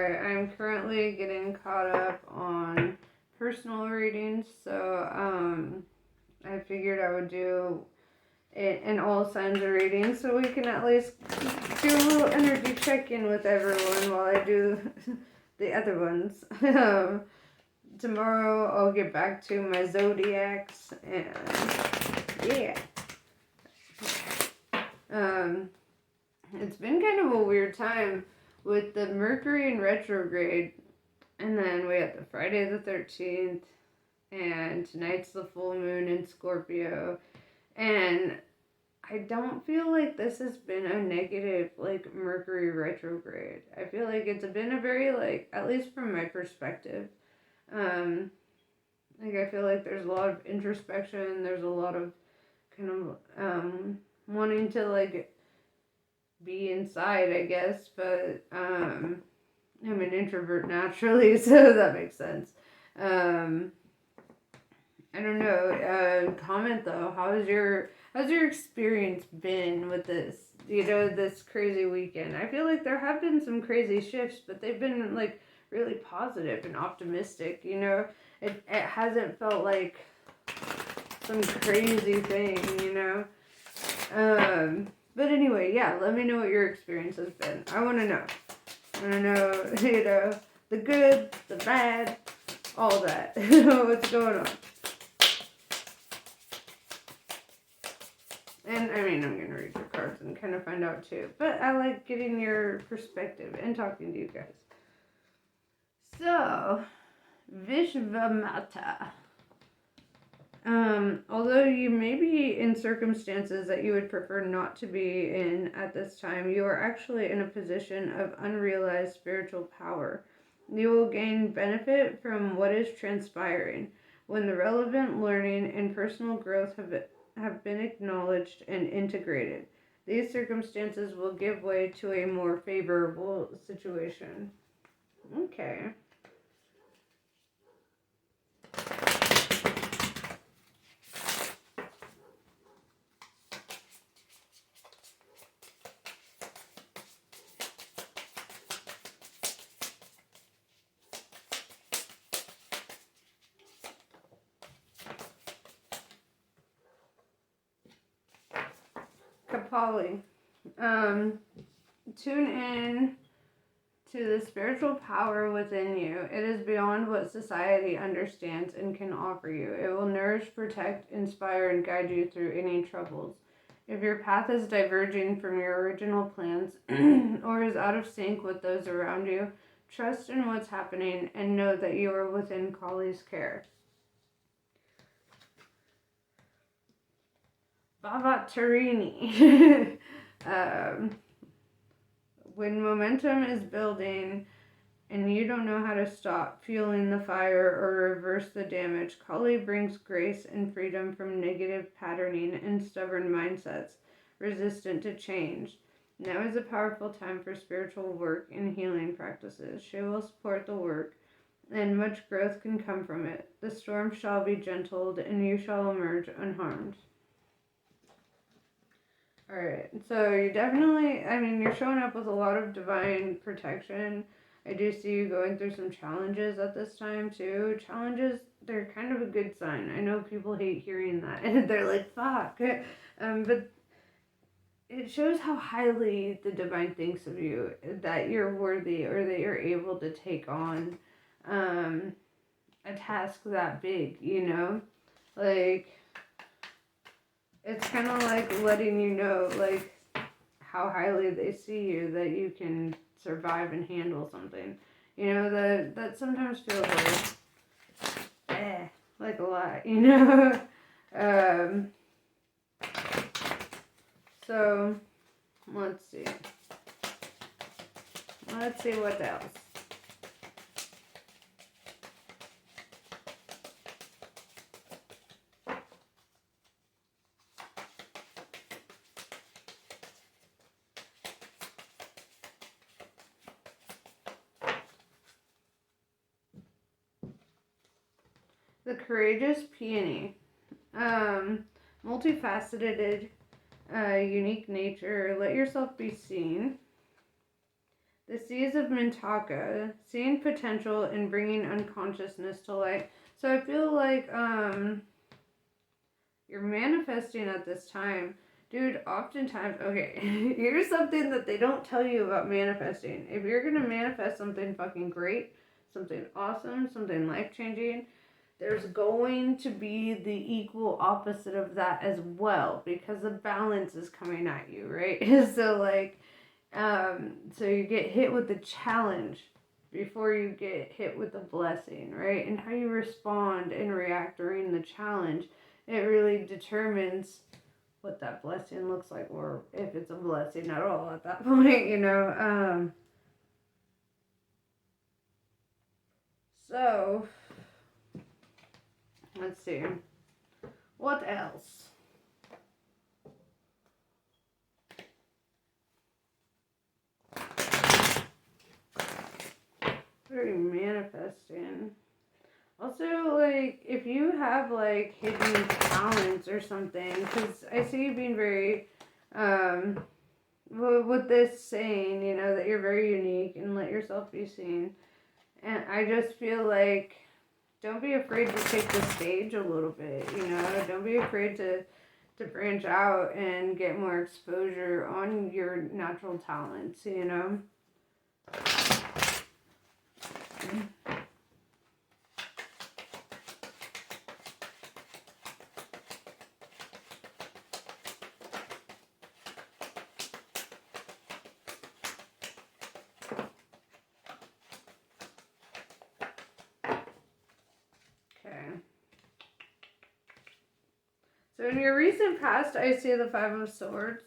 Alright, I'm currently getting caught up on personal readings, so I figured I would do it in all signs of reading so we can at least do a little energy check-in with everyone while I do the other ones. Tomorrow I'll get back to my zodiacs, and yeah. It's been kind of a weird time with the Mercury in retrograde, and then we have the Friday the 13th, and tonight's the full moon in Scorpio, and I don't feel like this has been a negative, like, Mercury retrograde. I feel like it's been a very, like, at least from my perspective, like, I feel like there's a lot of introspection, there's a lot of kind of, wanting to, like, be inside, I guess, but, I'm an introvert naturally, so that makes sense. I don't know, comment though, how's your experience been with this, this crazy weekend? I feel like there have been some crazy shifts, but they've been, like, really positive and optimistic, it hasn't felt like some crazy thing, But anyway, yeah, let me know what your experience has been. I want to know. The good, the bad, all that. What's going on? And, I mean, I'm going to read your cards and kind of find out, too. But I like getting your perspective and talking to you guys. So, Vishvamata. Although you may be in circumstances that you would prefer not to be in at this time, you are actually in a position of unrealized spiritual power. You will gain benefit from what is transpiring when the relevant learning and personal growth have been acknowledged and integrated. These circumstances will give way to a more favorable situation. Okay. Kapali. Tune in to the spiritual power within you. It is beyond what society understands and can offer you. It will nourish, protect, inspire, and guide you through any troubles. If your path is diverging from your original plans or is out of sync with those around you, trust in what's happening and know that you are within Kali's care. Vavatarini. When momentum is building and you don't know how to stop fueling the fire or reverse the damage, Kali brings grace and freedom from negative patterning and stubborn mindsets, resistant to change. Now is a powerful time for spiritual work and healing practices. She will support the work, and much growth can come from it. The storm shall be gentled, and you shall emerge unharmed. Alright, so you definitely, you're showing up with a lot of divine protection. I do see you going through some challenges at this time, too. Challenges, they're kind of a good sign. I know people hate hearing that, and they're like, fuck. But it shows how highly the divine thinks of you, that you're worthy, or that you're able to take on a task that big, Like, it's kind of like letting you know, like, how highly they see you, that you can survive and handle something. That sometimes feels like a lot, So, let's see. Let's see what else. The Courageous Peony. Multifaceted, unique nature. Let yourself be seen. The seas of Mintaka, seeing potential and bringing unconsciousness to light. So I feel like you're manifesting at this time. Dude, oftentimes, okay, here's something that they don't tell you about manifesting. If you're going to manifest something fucking great, something awesome, something life-changing, there's going to be the equal opposite of that as well, because the balance is coming at you, right? So, like, so you get hit with the challenge before you get hit with the blessing, right? And how you respond and react during the challenge, it really determines what that blessing looks like, or if it's a blessing at all at that point, you know. So let's see, what else? What are you manifesting? Also, like, if you have, like, hidden talents or something, because I see you being very, with this saying, you know, that you're very unique and let yourself be seen. And I just feel like, don't be afraid to take the stage a little bit, you know? Don't be afraid to branch out and get more exposure on your natural talents, you know? So in your recent past, I see the Five of Swords,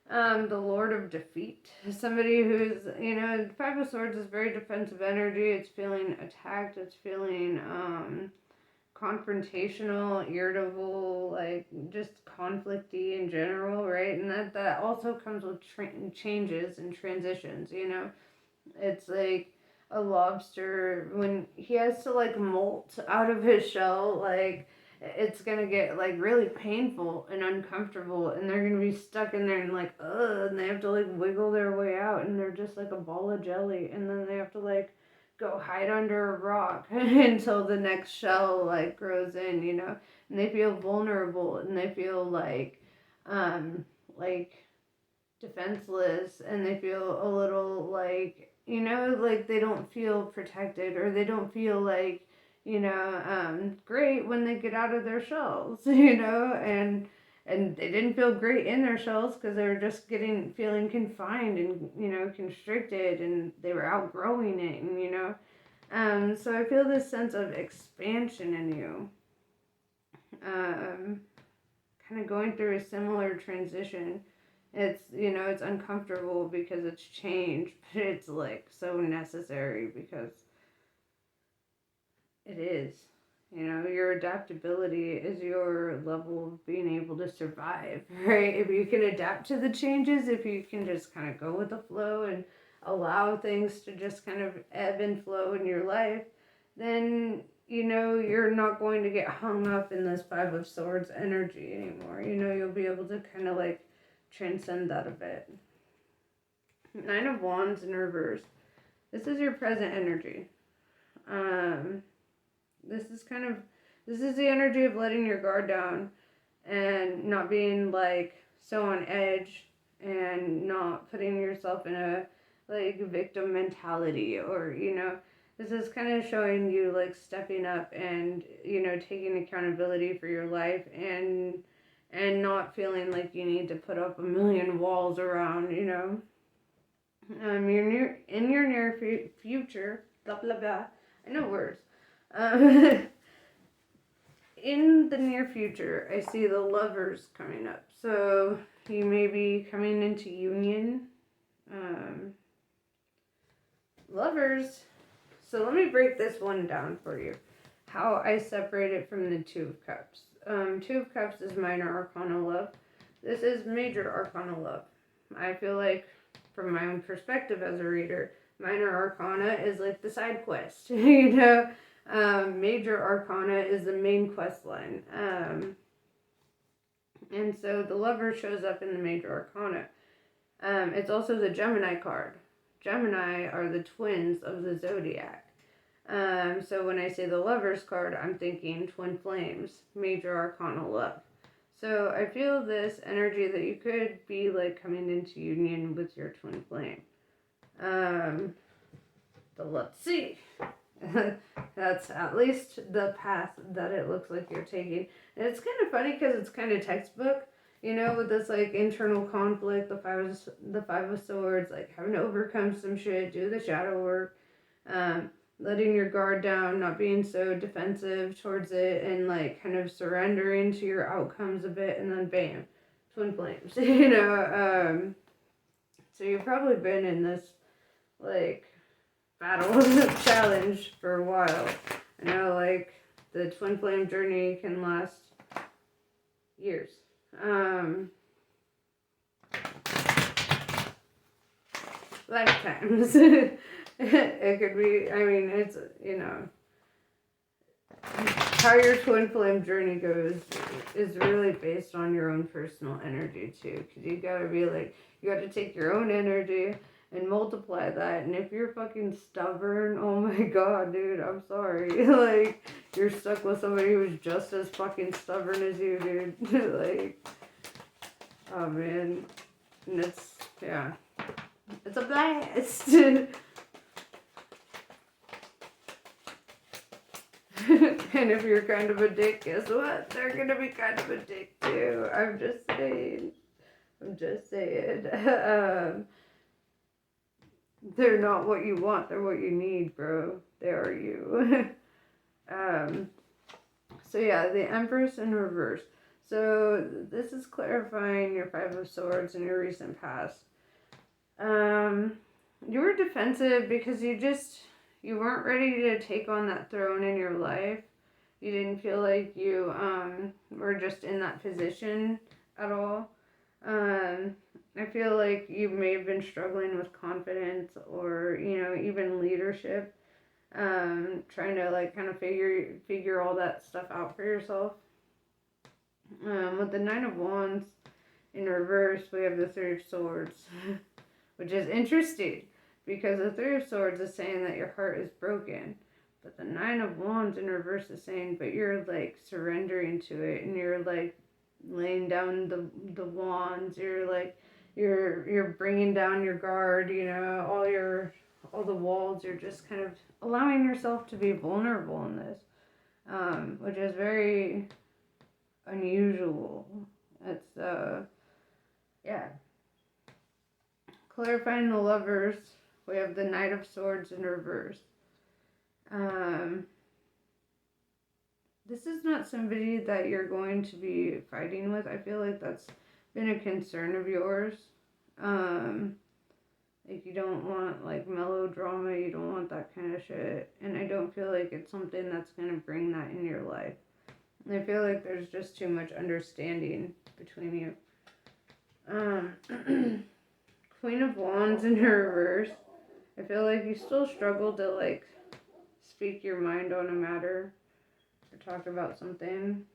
the Lord of Defeat. Somebody who's, you know, the Five of Swords is very defensive energy. It's feeling attacked. It's feeling confrontational, irritable, like just conflicty in general, right? And that also comes with changes and transitions, you know? It's like a lobster, when he has to like molt out of his shell, like it's gonna get like really painful and uncomfortable, and they're gonna be stuck in there and like and they have to like wiggle their way out, and they're just like a ball of jelly, and then they have to like go hide under a rock until the next shell like grows in, you know. And they feel vulnerable, and they feel like defenseless, and they feel a little like, you know, like they don't feel protected, or they don't feel like, you know, great when they get out of their shells, you know. And they didn't feel great in their shells because they were just feeling confined and, you know, constricted, and they were outgrowing it, and, you know. So I feel this sense of expansion in you, kind of going through a similar transition. It's, you know, it's uncomfortable because it's change, but it's like so necessary because it is. You know, your adaptability is your level of being able to survive, right? If you can adapt to the changes, if you can just kind of go with the flow and allow things to just kind of ebb and flow in your life, then, you know, you're not going to get hung up in this Five of Swords energy anymore. You know, you'll be able to kind of like transcend that a bit. Nine of Wands in reverse. This is your present energy. This is the energy of letting your guard down and not being like so on edge, and not putting yourself in a like victim mentality, or, you know, this is kind of showing you like stepping up and, you know, taking accountability for your life, and not feeling like you need to put up a million walls around, you know. You're in your near future, blah blah blah. I know words. In the near future, I see the Lovers coming up. So you may be coming into union. Lovers. So let me break this one down for you. How I separate it from the Two of Cups. Two of Cups is minor arcana love. This is major arcana love. I feel like, from my own perspective as a reader, minor arcana is like the side quest, you know. Major arcana is the main quest line. And so the Lover shows up in the major arcana. It's also the Gemini card. Gemini are the twins of the zodiac. So when I say the Lovers card, I'm thinking twin flames, major arcana love. So I feel this energy that you could be like coming into union with your twin flame. But let's see. That's at least the path that it looks like you're taking. And it's kind of funny because it's kind of textbook, you know, with this like internal conflict, the five of swords, like having to overcome some shit, do the shadow work, letting your guard down, not being so defensive towards it, and like kind of surrendering to your outcomes a bit, and then bam, twin flames, you know. So you've probably been in this like battle challenge for a while. I know like the twin flame journey can last years. Lifetimes. It could be, I mean, it's, you know, how your twin flame journey goes is really based on your own personal energy too. Because you gotta be like, you gotta take your own energy and multiply that. And if you're fucking stubborn, oh my god, dude, I'm sorry. Like, you're stuck with somebody who's just as fucking stubborn as you, dude. Like, oh man. And it's, yeah. It's a blast. And if you're kind of a dick, guess what? They're gonna be kind of a dick too. I'm just saying. They're not what you want, they're what you need, bro. They are you. So yeah, the Empress in reverse. So this is clarifying your Five of Swords in your recent past. You were defensive because you weren't ready to take on that throne in your life. You didn't feel like you were just in that position at all. I feel like you may have been struggling with confidence or, you know, even leadership. Trying to like kind of figure all that stuff out for yourself. With the Nine of Wands in reverse, we have the Three of Swords, which is interesting because the Three of Swords is saying that your heart is broken. But the Nine of Wands in reverse is saying, but you're like surrendering to it, and you're like laying down the wands. You're like you're bringing down your guard. You know, all the walls. You're just kind of allowing yourself to be vulnerable in this, which is very unusual. It's yeah. Clarifying the Lovers, we have the Knight of Swords in reverse. This is not somebody that you're going to be fighting with. I feel like that's been a concern of yours. Like you don't want like melodrama, you don't want that kind of shit. And I don't feel like it's something that's going to bring that in your life. I feel like there's just too much understanding between you. Queen of Wands in reverse. I feel like you still struggle to like speak your mind on a matter or talk about something.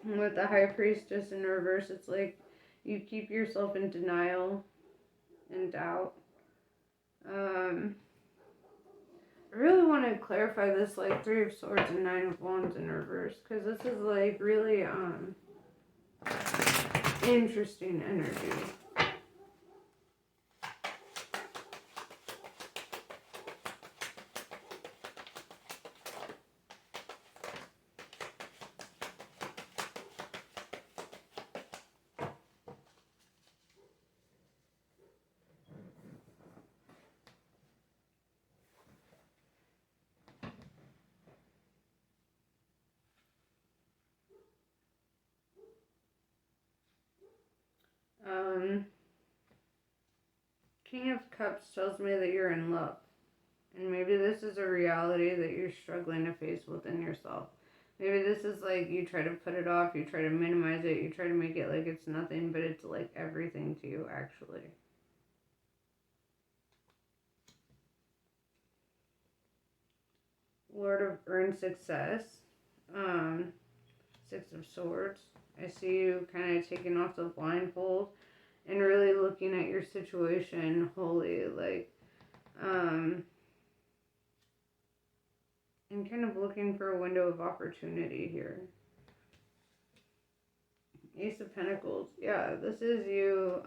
And with the High Priestess in reverse, it's like you keep yourself in denial and doubt. I really want to clarify this like Three of Swords and Nine of Wands in reverse, because this is like really interesting energy. King of Cups tells me that you're in love. And maybe this is a reality that you're struggling to face within yourself. Maybe this is like you try to put it off, you try to minimize it, you try to make it like it's nothing, but it's like everything to you actually. Lord of Earned Success. Six of Swords. I see you kind of taking off the blindfold and really looking at your situation wholly. Like, And kind of looking for a window of opportunity here. Ace of Pentacles. Yeah, this is you,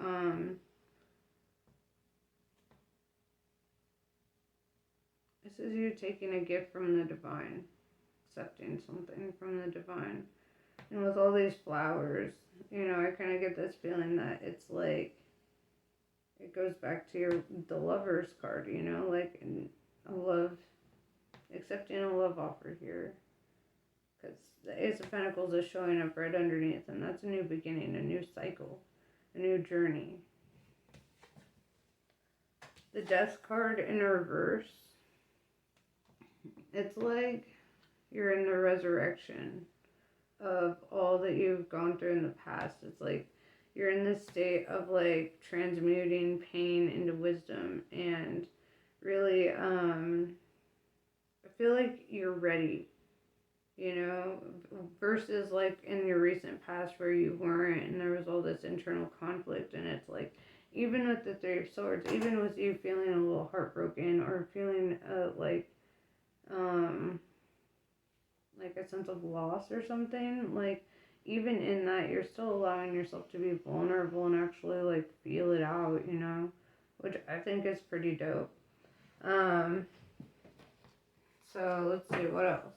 this is you taking a gift from the divine. Accepting something from the divine. And with all these flowers, you know, I kind of get this feeling that it's like, it goes back to the Lover's card, you know, like a love, accepting a love offer here. Because the Ace of Pentacles is showing up right underneath, and that's a new beginning, a new cycle, a new journey. The Death card in reverse, it's like you're in the resurrection of all that you've gone through in the past. It's like you're in this state of like transmuting pain into wisdom, and really I feel like you're ready, you know, versus like in your recent past where you weren't and there was all this internal conflict. And it's like, even with the Three of Swords, even with you feeling a little heartbroken or feeling like a sense of loss or something, like even in that, you're still allowing yourself to be vulnerable and actually like feel it out, you know, which I think is pretty dope. So let's see, what else?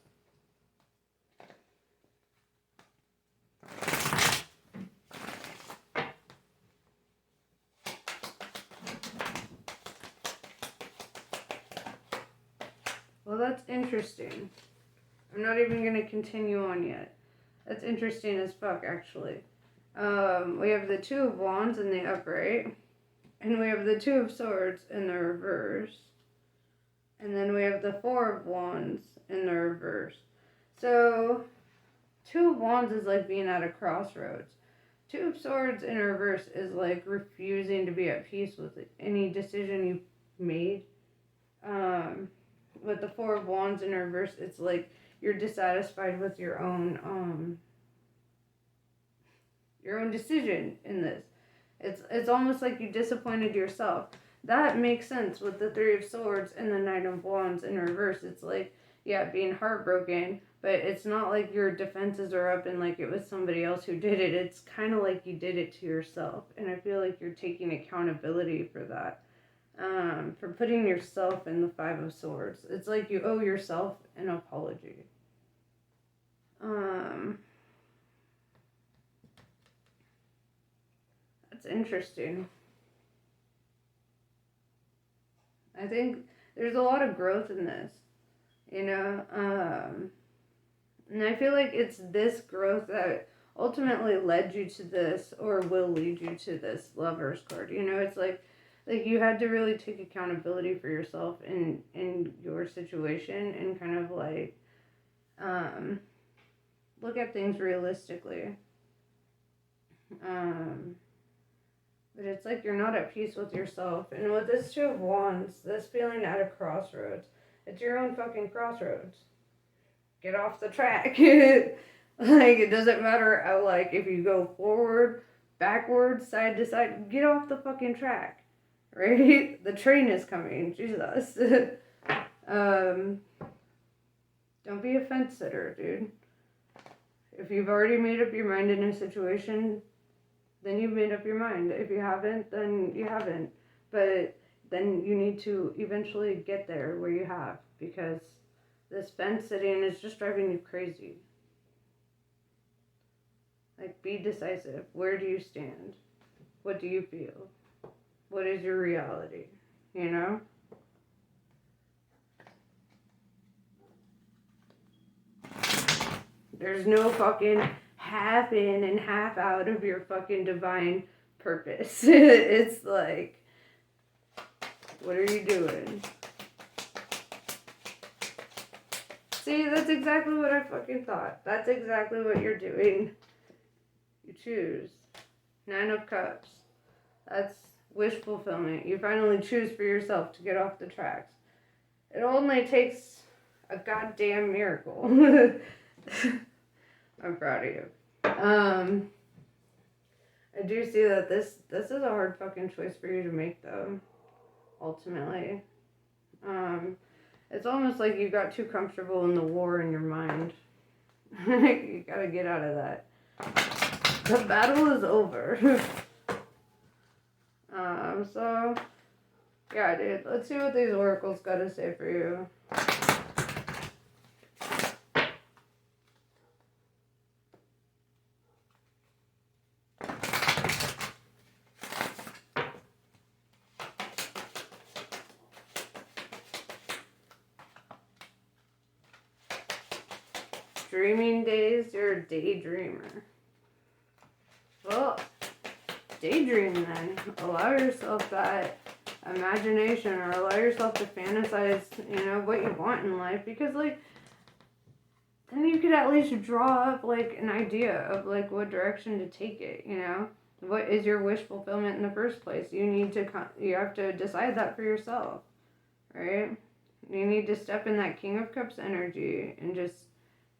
Well, that's interesting. I'm not even going to continue on yet. That's interesting as fuck, actually. We have the Two of Wands in the upright. And we have the Two of Swords in the reverse. And then we have the Four of Wands in the reverse. So, Two of Wands is like being at a crossroads. Two of Swords in reverse is like refusing to be at peace with any decision you made. With the Four of Wands in reverse, it's like you're dissatisfied with your own decision in this. It's almost like you disappointed yourself. That makes sense with the Three of Swords and the Knight of Wands in reverse. It's like, yeah, being heartbroken, but it's not like your defenses are up and like it was somebody else who did it. It's kind of like you did it to yourself. And I feel like you're taking accountability for that. For putting yourself in the Five of Swords. It's like you owe yourself an apology. That's interesting. I think there's a lot of growth in this, you know, and I feel like it's this growth that ultimately led you to this, or will lead you to this Lover's card. You know, it's like you had to really take accountability for yourself in your situation, and kind of like look at things realistically. But it's like you're not at peace with yourself. And with this Two of Wands, this feeling at a crossroads, it's your own fucking crossroads. Get off the track. Like, it doesn't matter how, like, if you go forward, backwards, side to side, get off the fucking track. Right? The train is coming. Jesus. Don't be a fence sitter, dude. If you've already made up your mind in a situation, then you've made up your mind. If you haven't, then you haven't. But then you need to eventually get there where you have, because this fence sitting is just driving you crazy. Like, be decisive. Where do you stand? What do you feel? What is your reality? You know? There's no fucking half in and half out of your fucking divine purpose. It's like, what are you doing? See, that's exactly what I fucking thought. That's exactly what you're doing. You choose. Nine of Cups. That's wish fulfillment. You finally choose for yourself to get off the tracks. It only takes a goddamn miracle. I'm proud of you. I do see that this is a hard fucking choice for you to make, though. Ultimately. It's almost like you got too comfortable in the war in your mind. You gotta get out of that. The battle is over. So, yeah, dude, let's see what these oracles gotta say for you. Dreaming days, you're a daydreamer. Well, daydream then. Allow yourself that imagination, or allow yourself to fantasize, what you want in life, because then you could at least draw up an idea of what direction to take it. What is your wish fulfillment in the first place? You have to decide that for yourself, right? You need to step in that King of Cups energy and just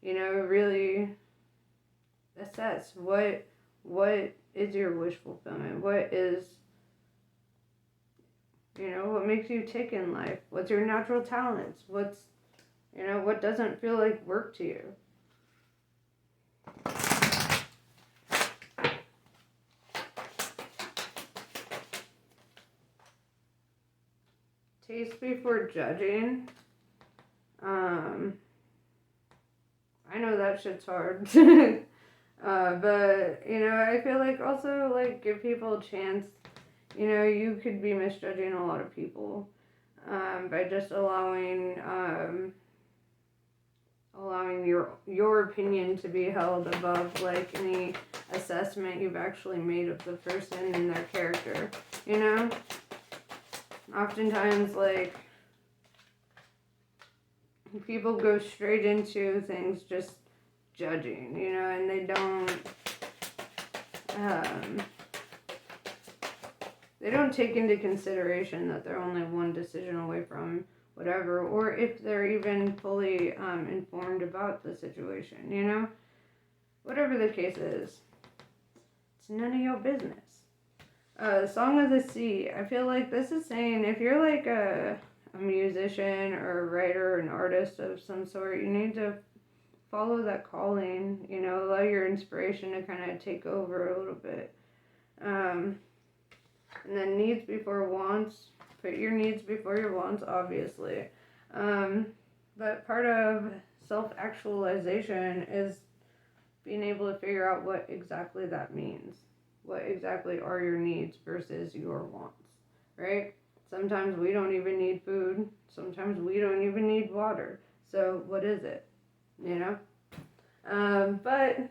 really assess what is your wish fulfillment. What is what makes you tick in life? What's your natural talents? What doesn't feel like work to you? Taste before judging. I know that shit's hard. But, I feel also, give people a chance. You could be misjudging a lot of people by just allowing your opinion to be held above, any assessment you've actually made of the person and their character, Oftentimes, people go straight into things just judging, and they don't take into consideration that they're only one decision away from whatever, or if they're even fully informed about the situation, whatever the case is, it's none of your business. Song of the Sea. I feel like this is saying if you're a musician or a writer or an artist of some sort, you need to follow that calling, allow your inspiration to kind of take over a little bit. And then needs before wants. Put your needs before your wants, obviously. But part of self-actualization is being able to figure out what exactly that means. What exactly are your needs versus your wants, right? Sometimes we don't even need food. Sometimes we don't even need water. So what is it? But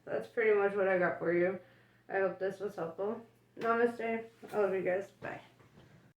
that's pretty much what I got for you. I hope this was helpful. Namaste. I love you guys. Bye.